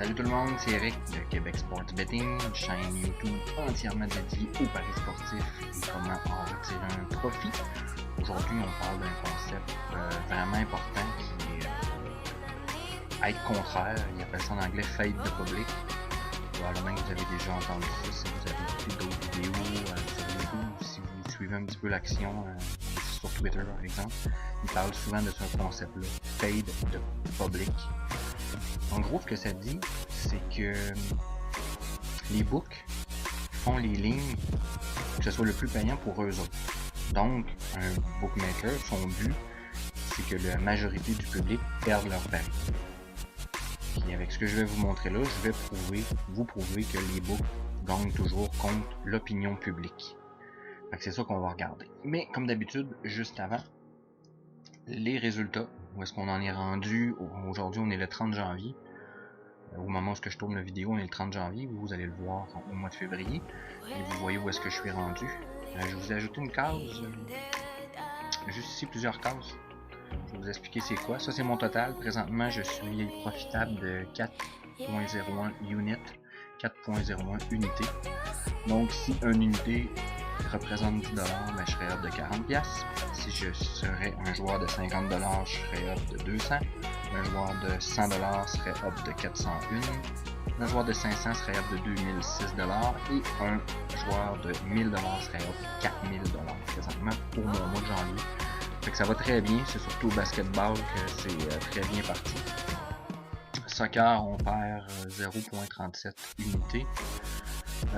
Salut tout le monde, c'est Eric de Québec Sports Betting, une chaîne YouTube entièrement dédiée aux paris sportifs et comment en retirer un profit. Aujourd'hui, on parle d'un concept vraiment important qui est être contraire. Il appelle ça en anglais fade the public. Probablement que vous avez déjà entendu ça si vous avez écouté d'autres vidéos sur YouTube, si vous suivez un petit peu l'action sur Twitter par exemple. Il parle souvent de ce concept-là, fade the public. En gros, ce que ça dit, c'est que les books font les lignes que ce soit le plus payant pour eux autres. Donc, un bookmaker, son but, c'est que la majorité du public perde leur pari. Puis avec ce que je vais vous montrer là, je vais vous prouver que les books gagnent toujours contre l'opinion publique. C'est ça qu'on va regarder. Mais comme d'habitude, juste avant, les résultats. Où est-ce qu'on en est rendu? Aujourd'hui, on est le 30 janvier. Au moment où je tourne la vidéo, on est le 30 janvier. Vous allez le voir au mois de février. Et vous voyez où est-ce que je suis rendu. Je vous ai ajouté une case. Juste ici, plusieurs cases. Je vais vous expliquer c'est quoi. Ça, c'est mon total. Présentement, je suis profitable de 4.01 units. 4.01 unités. Donc, si une unité représente 10$, ben, je serais up de 40$. Si je serais un joueur de 50$, je serais up de 200$. Un joueur de 100$ serait up de 401$. Un joueur de 500$ serait up de 2006$ et un joueur de 1000$ serait up de 4000$ présentement pour mon mois de janvier. Fait que ça va très bien, c'est surtout au basketball que c'est très bien parti. Soccer, on perd 0.37 unités.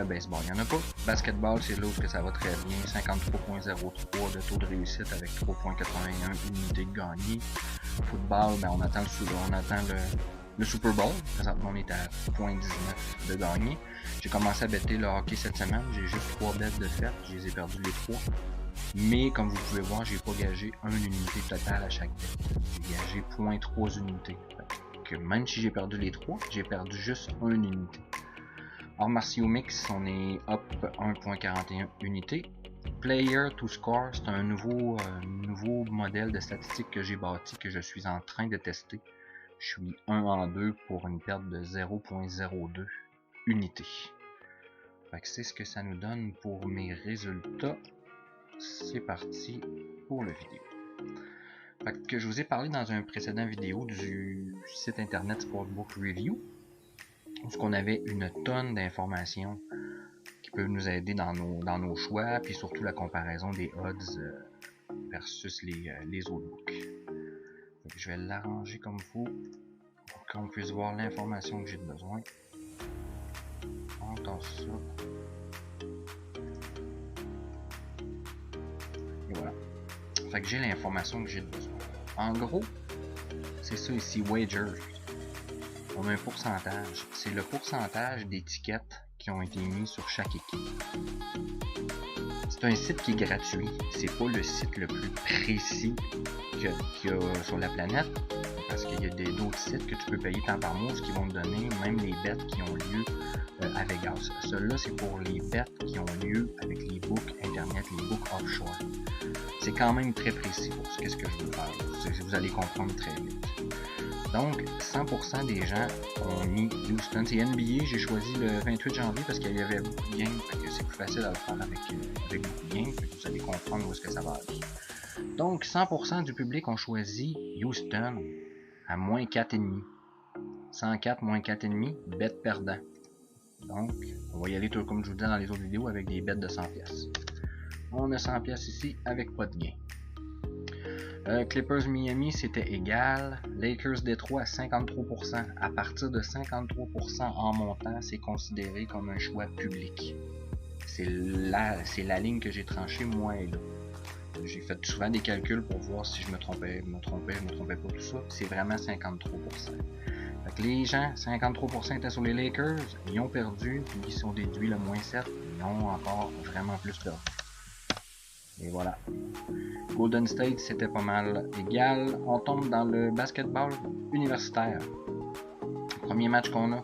Baseball, il n'y en a pas. Basketball, c'est l'autre que ça va très bien. 53.03 de taux de réussite avec 3.81 unités de gagné. Football, on attend le Super Bowl. Présentement, on est à 0.19 de gagné. J'ai commencé à better le hockey cette semaine. J'ai juste 3 bêtes de fait. Je les ai perdu les 3. Mais comme vous pouvez voir, j'ai pas gagé 1 unité totale à chaque bête. J'ai gagé 0.3 unités. Que même si j'ai perdu les 3, j'ai perdu juste 1 unité. Arts martiaux mix, on est up 1.41 unités. Player to score, c'est un nouveau modèle de statistique que j'ai bâti, que je suis en train de tester. Je suis 1 en 2 pour une perte de 0.02 unités. C'est ce que ça nous donne pour mes résultats. C'est parti pour la vidéo. Que je vous ai parlé dans un précédent vidéo du site internet Sportsbook Review, où on avait une tonne d'informations qui peuvent nous aider dans nos choix, puis surtout la comparaison des odds versus les autres books. Je vais l'arranger comme il faut pour qu'on puisse voir l'information que j'ai besoin. On entend ça. Et voilà. Fait que j'ai l'information que j'ai besoin. En gros, c'est ça ici, Wagers. On a un pourcentage. C'est le pourcentage d'étiquettes qui ont été mis sur chaque équipe. C'est un site qui est gratuit. C'est pas le site le plus précis qu'il y a sur la planète. Parce qu'il y a d'autres sites que tu peux payer tant par mois, ce qui vont te donner même les bets qui ont lieu à Vegas. Celui-là, c'est pour les bets qui ont lieu avec les books internet, les books offshore. C'est quand même très précis pour ce que je veux faire. Vous allez comprendre très vite. Donc, 100% des gens ont mis Houston. C'est NBA, j'ai choisi le 28 janvier parce qu'il y avait beaucoup de games, fait que c'est plus facile à le faire avec beaucoup de games, fait que vous allez comprendre où est-ce que ça va aller. Donc, 100% du public ont choisi Houston à moins 4,5. 104 moins 4,5, bet perdant. Donc, on va y aller tout comme je vous disais dans les autres vidéos avec des bets de 100$. On a 100$ ici avec pas de gain. Clippers Miami, c'était égal. Lakers Détroit à 53%. À partir de 53% en montant, c'est considéré comme un choix public. C'est la ligne que j'ai tranchée, moi et là. J'ai fait souvent des calculs pour voir si je me trompais pas, tout ça. C'est vraiment 53%. Fait que les gens, 53% étaient sur les Lakers, ils ont perdu, puis ils sont déduits le moins 7, ils ont encore vraiment plus perdu. Et voilà. Golden State, c'était pas mal égal. On tombe dans le basketball universitaire. Premier match qu'on a.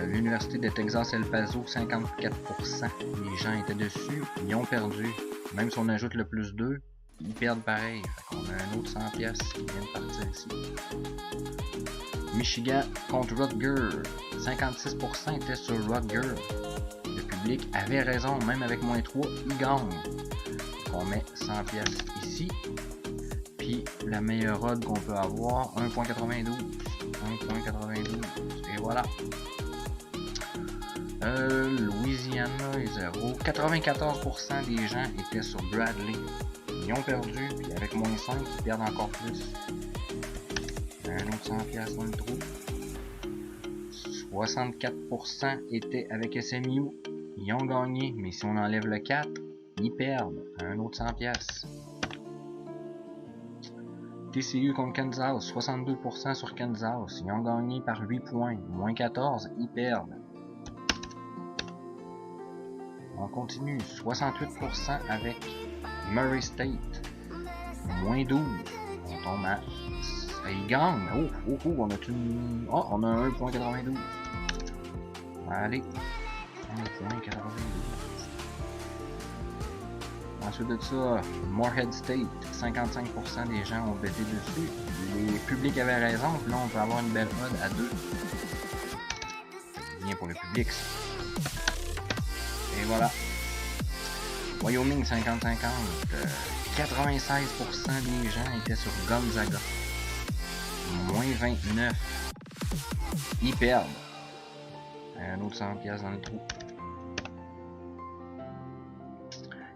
L'université de Texas El Paso, 54%. Les gens étaient dessus, ils ont perdu. Même si on ajoute le plus 2, ils perdent pareil. Fait qu'on a un autre 100$ qui vient de partir ici. Michigan contre Rutgers. 56% étaient sur Rutgers. Le public avait raison, même avec moins 3, il gagne. On met 100 pièces ici. Puis la meilleure odd qu'on peut avoir, 1.92. 1.92. Et voilà. Louisiana est 0. 94% des gens étaient sur Bradley. Ils ont perdu, puis avec moins 5, ils perdent encore plus. Un autre 100 pièces dans le trou. 64% étaient avec SMU. Ils ont gagné, mais si on enlève le 4, ils perdent. Un autre 100 pièces. TCU contre Kansas, 62% sur Kansas. Ils ont gagné par 8 points. Moins 14, ils perdent. On continue. 68% avec Murray State. Moins 12. On tombe à... Ils gagnent. On a une... Oh, on a 1.92. Allez. 1.92. Ensuite de ça, Morehead State, 55% des gens ont bêté dessus. Les publics avaient raison, puis là on peut avoir une belle odd à 2. C'est bien pour le public ça. Et voilà. Wyoming 50-50. 96% des gens étaient sur Gonzaga. Moins 29. Ils perdent. Un autre 100$ dans le trou.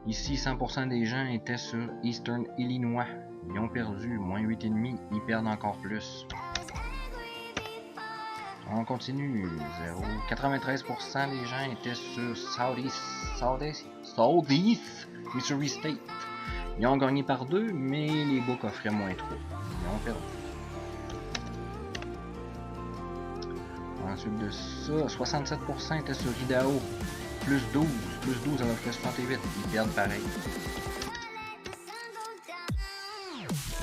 Ici, 100% des gens étaient sur Eastern Illinois. Ils ont perdu, moins 8,5, ils perdent encore plus. On continue, 0. 93% des gens étaient sur Southeast Missouri State. Ils ont gagné par 2, mais les books offraient moins 3. Ils ont perdu. Ensuite de ça, 67% étaient sur Idaho. Plus 12, alors que 68, ils perdent pareil.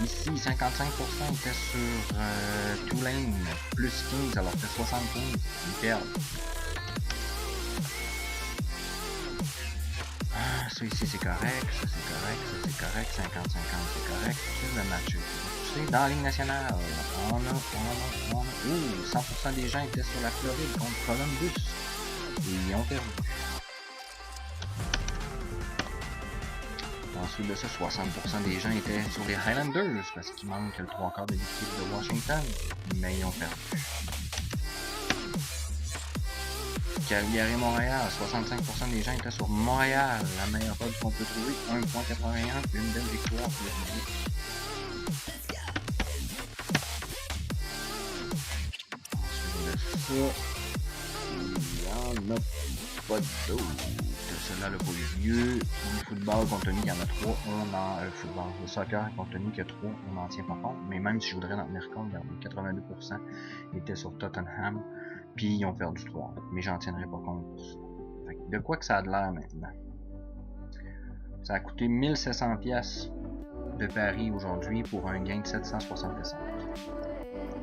Ici, 55% étaient sur Tulane, plus 15, alors que 75, ils perdent. Ah, ça ici c'est correct, ça c'est correct, ça c'est correct, 50-50 c'est correct, c'est le match. C'est dans la Ligue nationale, on a, 100% des gens étaient sur la Floride contre Columbus, et ils ont perdu. Ensuite de ça, 60% des gens étaient sur les Highlanders parce qu'il manque le 3/4 de l'équipe de Washington, mais ils ont perdu. Calgary-Montréal, 65% des gens étaient sur Montréal, la meilleure odd qu'on peut trouver, 1.81, une belle victoire pour le public. Ensuite de ça, il n'y en a pas d'autres. Celle-là, le vieux. Le football, compte tenu qu'il y en a 3, on en football. Le soccer, compte tenu qu'il y a 3, on n'en tient pas compte. Mais même si je voudrais en tenir compte, 82% étaient sur Tottenham, puis ils ont perdu 3. Mais j'en tiendrai pas compte pour ça. Fait que de quoi que ça a de l'air maintenant? Ça a coûté 1700$ de pari aujourd'hui pour un gain de 765.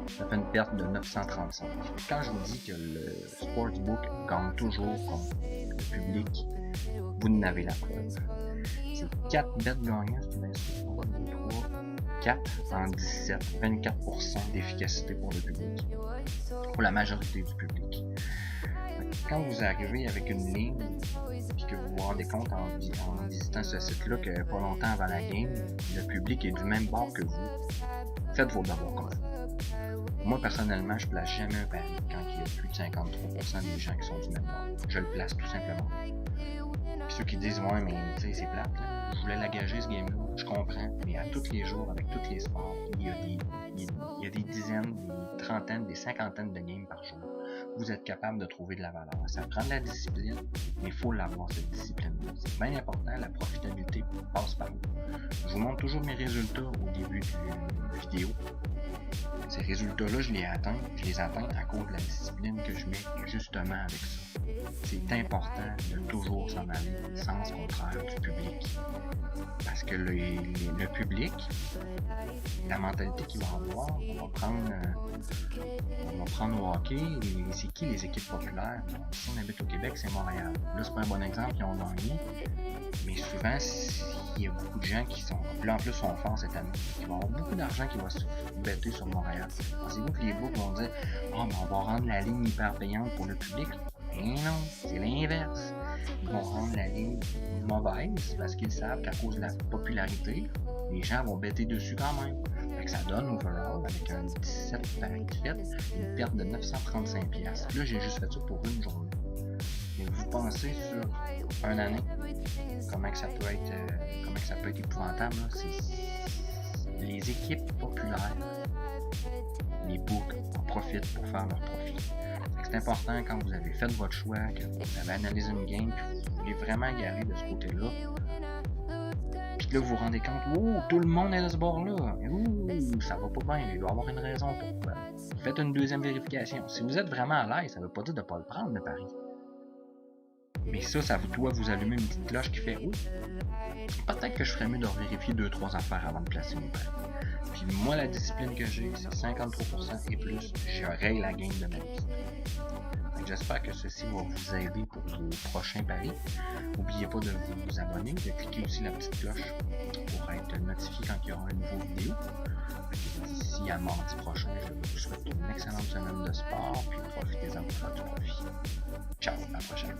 Ça fait une perte de 935. Quand je vous dis que le sportsbook gagne toujours contre le public, vous n'avez la preuve. C'est 4 bêtes gagnantes, c'est bien sûr. 1, 2, 3, 4 en 17, 24% d'efficacité pour le public. Pour la majorité du public. Quand vous arrivez avec une ligne, puis que vous vous rendez compte en visitant ce site-là que pas longtemps avant la game, le public est du même bord que vous, faites vos devoirs quand même. Moi, personnellement, je place jamais un pari quand il y a plus de 53% des gens qui sont du même bord. Je le place tout simplement. Puis ceux qui disent, ouais, mais tu sais, c'est plate, là. Je voulais la gager ce game-là, je comprends, mais à tous les jours, avec tous les sports, il y a des dizaines, des trentaines, des cinquantaines de games par jour. Vous êtes capable de trouver de la valeur. Ça prend de la discipline, mais il faut l'avoir, cette discipline-là. C'est bien important, la profitabilité passe par vous. Je vous montre toujours mes résultats au début de vidéo. Ces résultats-là, je les atteins à cause de la discipline que je mets justement avec ça. C'est important de toujours s'en aller dans le sens contraire du public. Parce que le public, la mentalité qu'il va avoir, on va prendre au hockey, c'est qui les équipes populaires? Si on habite au Québec, c'est Montréal. Là, c'est pas un bon exemple, ils ont gagné. Mais souvent, il y a beaucoup de gens qui sont. Là, en plus, sont forts cette année. Il va y avoir beaucoup d'argent qui va se bêter sur Montréal. Pensez-vous que les books vont dire on va rendre la ligne hyper payante pour le public? Mais non, c'est l'inverse. Ils vont rendre la ligne mauvaise parce qu'ils savent qu'à cause de la popularité, les gens vont bêter dessus quand même. Fait que ça donne overall, avec un 17 paris de fait, une perte de 935$. Là, j'ai juste fait ça pour une journée. Mais vous pensez sur une année, comment que ça peut être épouvantable, là? C'est les équipes populaires, les books en profitent pour faire leur profit. C'est important quand vous avez fait votre choix, que vous avez analysé une game, que vous voulez vraiment y aller de ce côté-là. Puis là, vous vous rendez compte, oh, tout le monde est de ce bord-là. Ça va pas bien, il doit y avoir une raison pourquoi. Faites une deuxième vérification. Si vous êtes vraiment à l'aise, ça veut pas dire de ne pas le prendre, le pari. Mais ça doit vous allumer une petite cloche qui fait « Oh, peut-être que je ferais mieux de vérifier 2-3 affaires avant de placer mon pari. » Puis moi, la discipline que j'ai, c'est 53% et plus, je règle la game de ma vie. J'espère que ceci va vous aider pour vos prochains paris. N'oubliez pas de vous abonner, de cliquer aussi la petite cloche pour être notifié quand il y aura une nouvelle vidéo. D'ici à mardi prochain, je vous souhaite une excellente semaine de sport, puis profitez-en pour faire du profit. Ciao, à la prochaine.